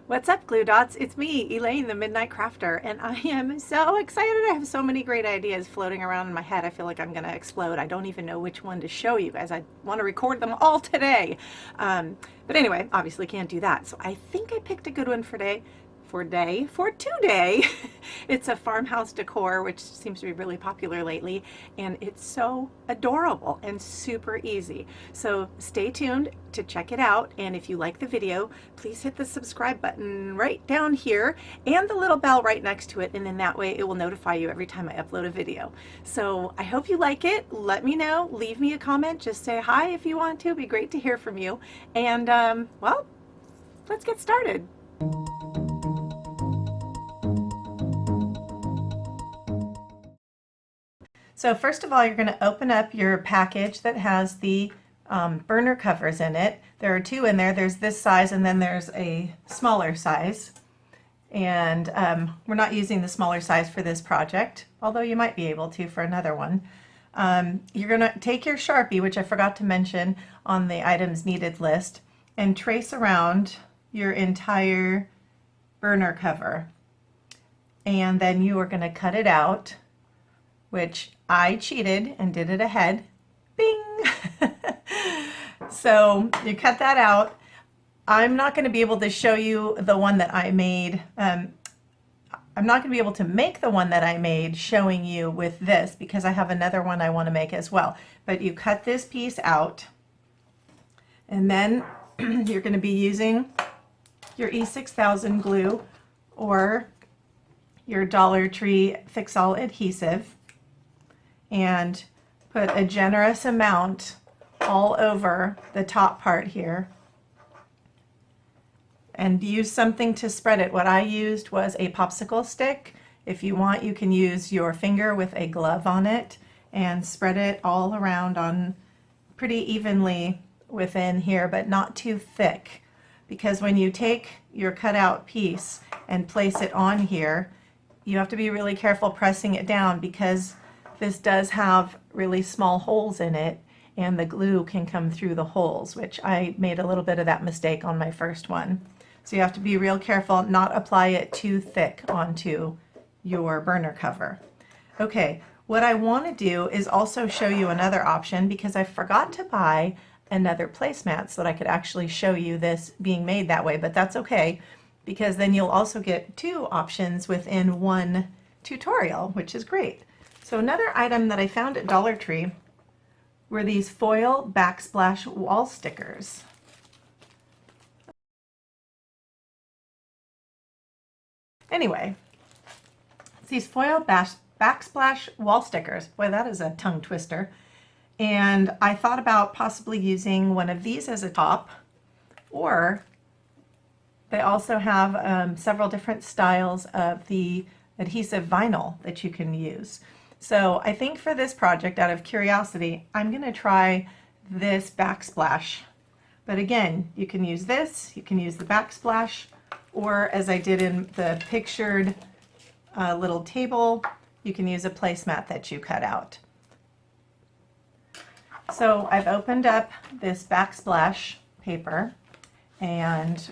What's up, Glue Dots? It's me, Elaine, the Midnight Crafter, and I am so excited. I have so many great ideas floating around in my head. I feel like I'm going to explode. I don't even know which one to show you guys. I want to record them all today. But anyway, obviously can't do that. So I think I picked a good one for today. It's a farmhouse decor, which seems to be really popular lately, and it's so adorable and super easy. So stay tuned to check it out, and if you like the video, please hit the subscribe button right down here and the little bell right next to it, and then that way it will notify you every time I upload a video. So I hope you like it. Let me know. Leave me a comment. Just say hi if you want to. It'd be great to hear from you. And well, let's get started. So first of all, you're going to open up your package that has the burner covers in it. There are two in there. There's this size and then there's a smaller size. And we're not using the smaller size for this project, although you might be able to for another one. You're going to take your Sharpie, which I forgot to mention on the items needed list, and trace around your entire burner cover. And then you are going to cut it out, which I cheated and did it ahead. Bing! So you cut that out. I'm not going to be able to show you the one that I made. I'm not going to be able to make the one that I made showing you with this because I have another one I want to make as well. But you cut this piece out, and then you're going to be using your E6000 glue or your Dollar Tree Fix-All adhesive, and put a generous amount all over the top part here, and use something to spread it. What I used was a popsicle stick. If you want, you can use your finger with a glove on it and spread it all around on pretty evenly within here, but not too thick, because when you take your cutout piece and place it on here, you have to be really careful pressing it down because this does have really small holes in it and the glue can come through the holes, which I made a little bit of that mistake on my first one. So you have to be real careful, not apply it too thick onto your burner cover. Okay, what I want to do is also show you another option because I forgot to buy another placemat so that I could actually show you this being made that way, but that's okay because then you'll also get two options within one tutorial, which is great. So another item that I found at Dollar Tree were these foil backsplash wall stickers. Anyway, it's these foil backsplash wall stickers. Boy, that is a tongue twister. And I thought about possibly using one of these as a top, or they also have several different styles of the adhesive vinyl that you can use. So I think for this project, out of curiosity, I'm going to try this backsplash. But again, you can use this, you can use the backsplash, or as I did in the pictured little table, you can use a placemat that you cut out. So I've opened up this backsplash paper, and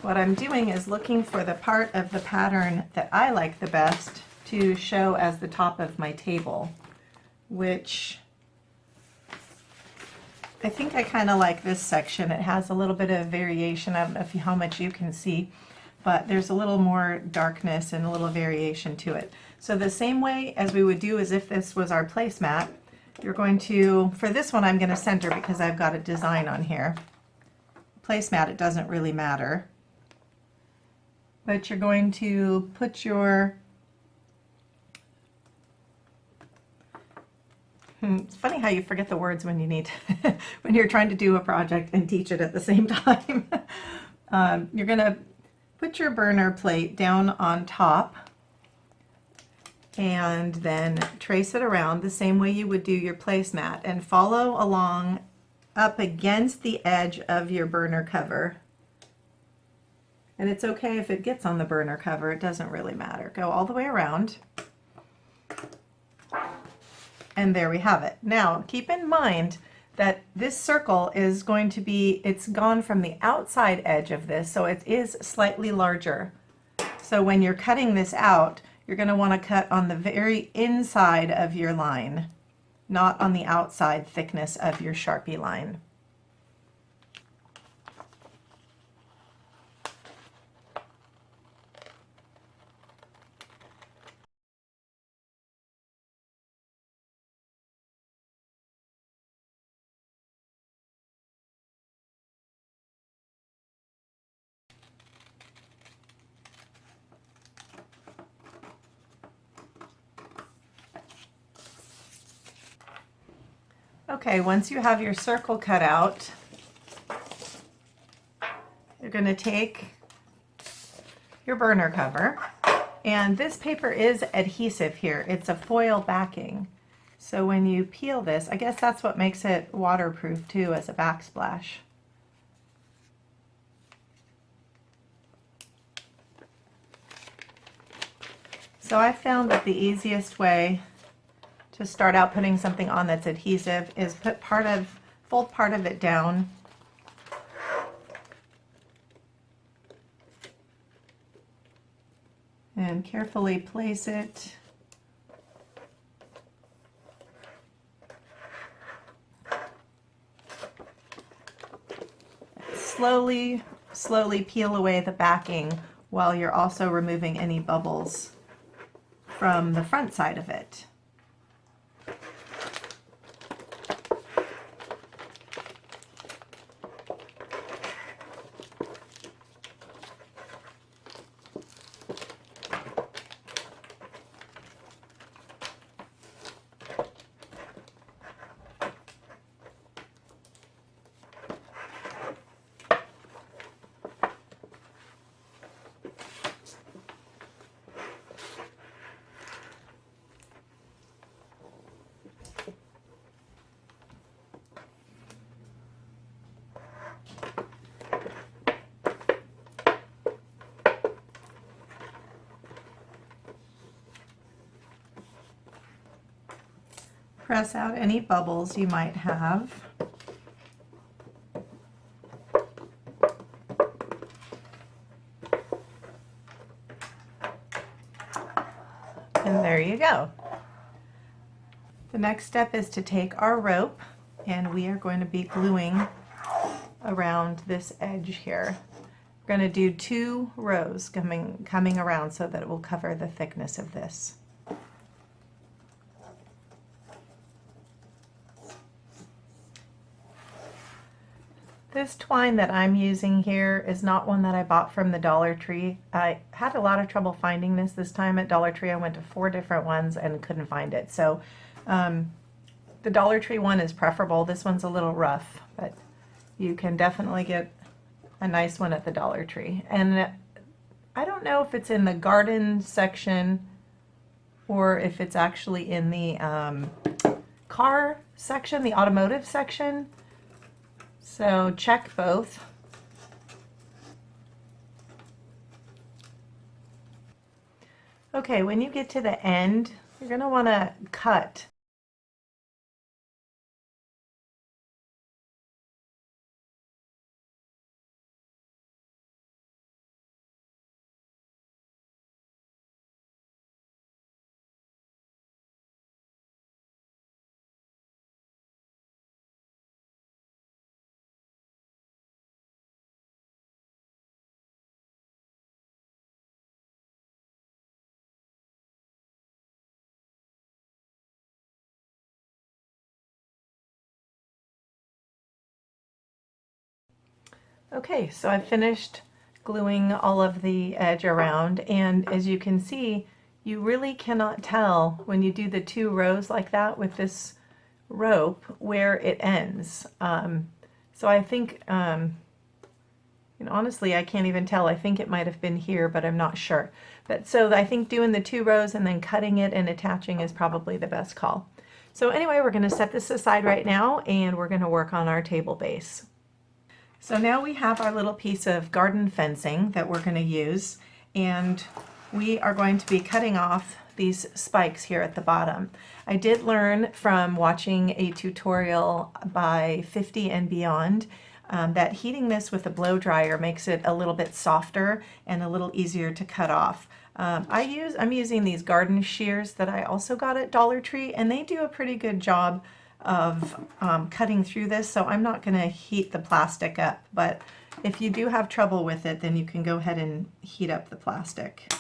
what I'm doing is looking for the part of the pattern that I like the best to show as the top of my table, which I think I kind of like this section. It has a little bit of variation. I don't know how much you can see, but there's a little more darkness and a little variation to it. So the same way as we would do as if this was our placemat, you're going to, for this one I'm going to center because I've got a design on here. Placemat, it doesn't really matter. But you're going to put your, it's funny how you forget the words when you need when you're trying to do a project and teach it at the same time. You're going to put your burner plate down on top and then trace it around the same way you would do your placemat, and follow along up against the edge of your burner cover. And it's okay if it gets on the burner cover, it doesn't really matter. Go all the way around. And there we have it. Now, keep in mind that this circle is going to be, it's gone from the outside edge of this, so it is slightly larger. So when you're cutting this out, you're going to want to cut on the very inside of your line, not on the outside thickness of your Sharpie line. Okay, once you have your circle cut out, you're going to take your burner cover, and this paper is adhesive here. It's a foil backing. So when you peel this, I guess that's what makes it waterproof too, as a backsplash. So I found that the easiest way to start out putting something on that's adhesive is fold part of it down, and carefully place it slowly peel away the backing while you're also removing any bubbles from the front side of it. Press out any bubbles you might have. And there you go. The next step is to take our rope, and we are going to be gluing around this edge here. We're going to do 2 rows coming around so that it will cover the thickness of this. This twine that I'm using here is not one that I bought from the Dollar Tree. I had a lot of trouble finding this time at Dollar Tree. I went to 4 different ones and couldn't find it. So the Dollar Tree one is preferable. This one's a little rough, but you can definitely get a nice one at the Dollar Tree. And I don't know if it's in the garden section or if it's actually in the car section, the automotive section. So check both. Okay, when you get to the end, you're going to want to cut. Okay, so I've finished gluing all of the edge around, and as you can see, you really cannot tell when you do the 2 rows like that with this rope where it ends. So I think, honestly, I can't even tell. I think it might have been here, but I'm not sure. But so I think doing the 2 rows and then cutting it and attaching is probably the best call. So anyway, we're going to set this aside right now, and we're going to work on our table base. So now we have our little piece of garden fencing that we're going to use, and we are going to be cutting off these spikes here at the bottom. I did learn from watching a tutorial by 50 and Beyond that heating this with a blow dryer makes it a little bit softer and a little easier to cut off. I'm using these garden shears that I also got at Dollar Tree, and they do a pretty good job of cutting through this, so I'm not going to heat the plastic up, but if you do have trouble with it, then you can go ahead and heat up the plastic.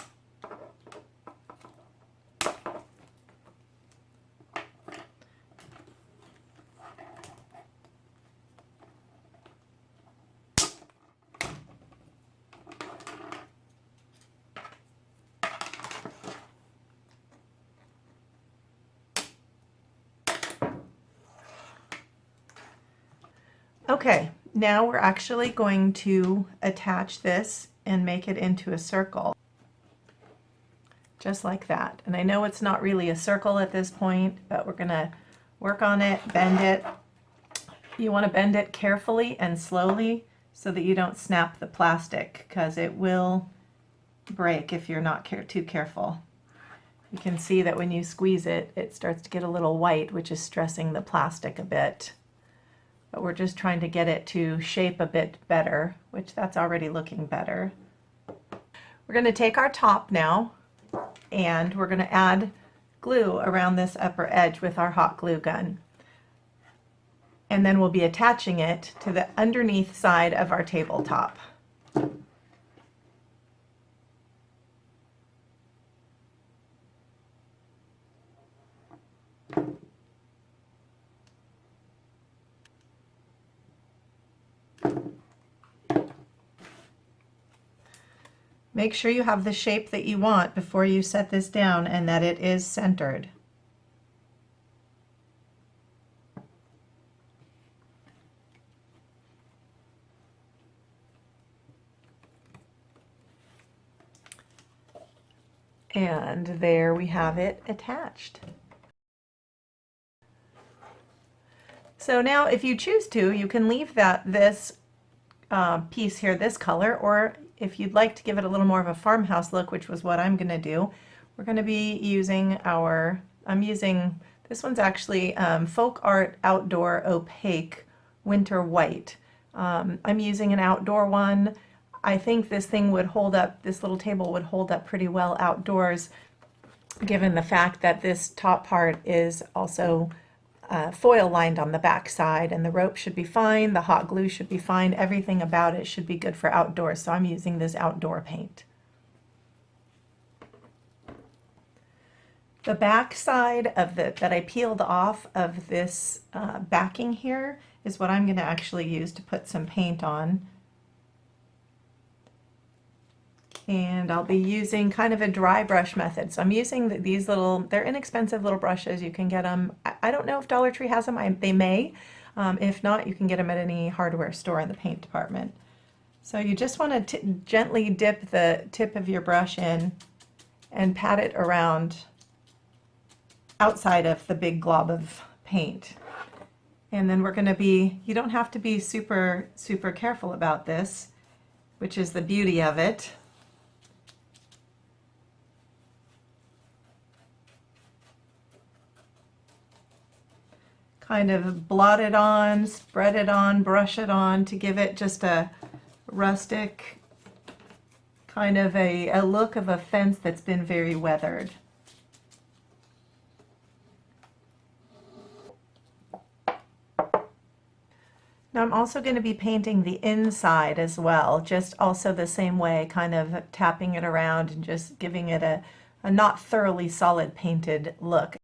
Okay, now we're actually going to attach this and make it into a circle. Just like that. And I know it's not really a circle at this point, but we're going to work on it, bend it. You want to bend it carefully and slowly so that you don't snap the plastic, because it will break if you're not too careful. You can see that when you squeeze it, it starts to get a little white, which is stressing the plastic a bit. But we're just trying to get it to shape a bit better, which that's already looking better. We're going to take our top now, and we're going to add glue around this upper edge with our hot glue gun. And then we'll be attaching it to the underneath side of our tabletop. Make sure you have the shape that you want before you set this down and that it is centered. And there we have it attached. So now if you choose to, you can leave this piece here this color, or if you'd like to give it a little more of a farmhouse look, which was what I'm going to do, we're going to be using this one's actually Folk Art Outdoor Opaque Winter White. I'm using an outdoor one. I think this thing would hold up, this little table would hold up pretty well outdoors, given the fact that this top part is also foil lined on the back side, and the rope should be fine, the hot glue should be fine, everything about it should be good for outdoors, so I'm using this outdoor paint. The back side of that I peeled off of this backing here is what I'm going to actually use to put some paint on. And I'll be using kind of a dry brush method. So I'm using these little, they're inexpensive little brushes. You can get them, I don't know if Dollar Tree has them, they may. If not, you can get them at any hardware store in the paint department. So you just want to gently dip the tip of your brush in and pat it around outside of the big glob of paint. And then we're going to be, you don't have to be super careful about this, which is the beauty of it. Kind of blot it on, spread it on, brush it on to give it just a rustic, kind of a look of a fence that's been very weathered. Now I'm also going to be painting the inside as well, just also the same way, kind of tapping it around and just giving it a not thoroughly solid painted look.